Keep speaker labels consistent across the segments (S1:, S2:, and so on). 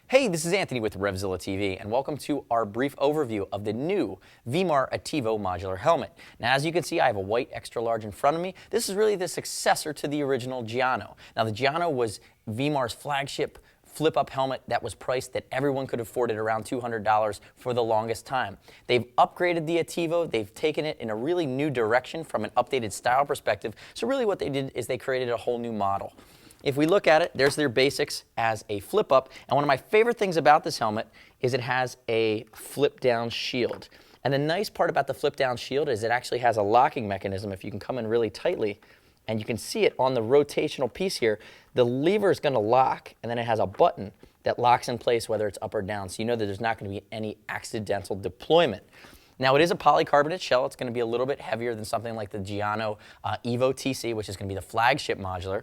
S1: Hey, this is Anthony with RevZilla TV, and welcome to our brief overview of the new Vemar Attivo Modular Helmet. Now, as you can see, I have a white extra large in front of me. This is really the successor to the original Jiano. Now, the Jiano was Vemar's flagship flip-up helmet that was priced that everyone could afford at around $200 for the longest time. They've upgraded the Attivo. They've taken it in a really new direction from an updated style perspective. So really what they did is they created a whole new model. If we look at it, there's their basics as a flip-up. And one of my favorite things about this helmet is it has a flip-down shield. And the nice part about the flip-down shield is it actually has a locking mechanism. If you can come in really tightly, and you can see it on the rotational piece here, the lever is going to lock, and then it has a button that locks in place whether it's up or down. So you know that there's not going to be any accidental deployment. Now, it is a polycarbonate shell. It's going to be a little bit heavier than something like the Jiano Evo TC, which is going to be the flagship modular.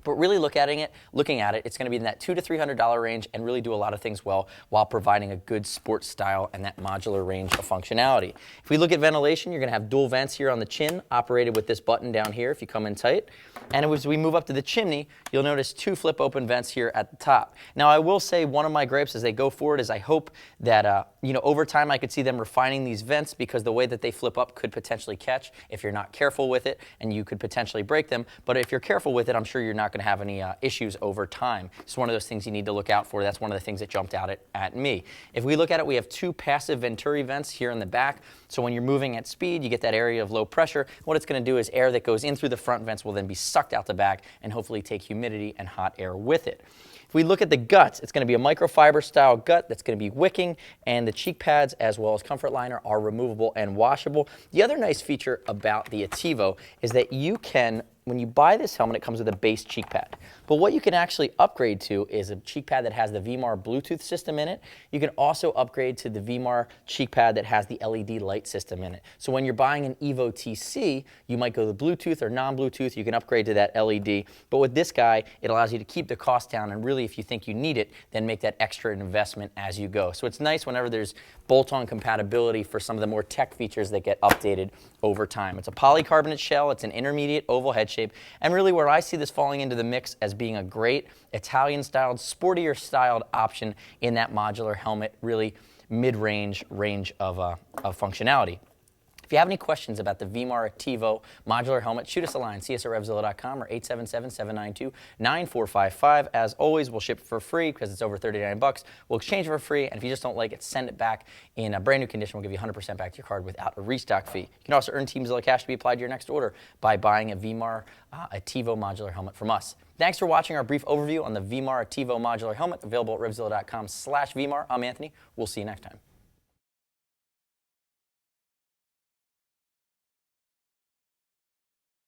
S1: But really looking at it, it's going to be in that $200 to $300 range and really do a lot of things well while providing a good sports style and that modular range of functionality. If we look at ventilation, you're going to have dual vents here on the chin, operated with this button down here if you come in tight. And as we move up to the chimney, you'll notice two flip open vents here at the top. Now, I will say one of my gripes as they go forward is I hope that over time I could see them refining these vents, because the way that they flip up could potentially catch if you're not careful with it, and you could potentially break them. But if you're careful with it, I'm sure you're not going to have any issues over time. It's one of those things you need to look out for. That's one of the things that jumped out at me. If we look at it, we have two passive venturi vents here in the back. So when you're moving at speed, you get that area of low pressure. What it's going to do is air that goes in through the front vents will then be sucked out the back and hopefully take humidity and hot air with it. If we look at the guts, it's going to be a microfiber style gut that's going to be wicking, and the cheek pads as well as comfort liner are removable and washable. The other nice feature about the Attivo is that you can, when you buy this helmet, it comes with a base cheek pad. But what you can actually upgrade to is a cheek pad that has the Vemar Bluetooth system in it. You can also upgrade to the Vemar cheek pad that has the LED light system in it. So when you're buying an Evo TC, you might go the Bluetooth or non-Bluetooth. You can upgrade to that LED. But with this guy, it allows you to keep the cost down, and really, if you think you need it, then make that extra investment as you go. So it's nice whenever there's bolt-on compatibility for some of the more tech features that get updated over time. It's a polycarbonate shell. It's an intermediate oval head shape. And really where I see this falling into the mix as being a great Italian-styled, sportier styled option in that modular helmet, really mid-range range of functionality. If you have any questions about the Vemar Attivo modular helmet, shoot us a line, see us at RevZilla.com or 877-792-9455. As always, we'll ship it for free because it's over $39. We'll exchange it for free, and if you just don't like it, send it back in a brand new condition. We'll give you 100% back to your card without a restock fee. You can also earn Team Zilla cash to be applied to your next order by buying a Vemar Attivo modular helmet from us. Thanks for watching our brief overview on the Vemar Attivo modular helmet, available at RevZilla.com/Vemar. I'm Anthony. We'll see you next time.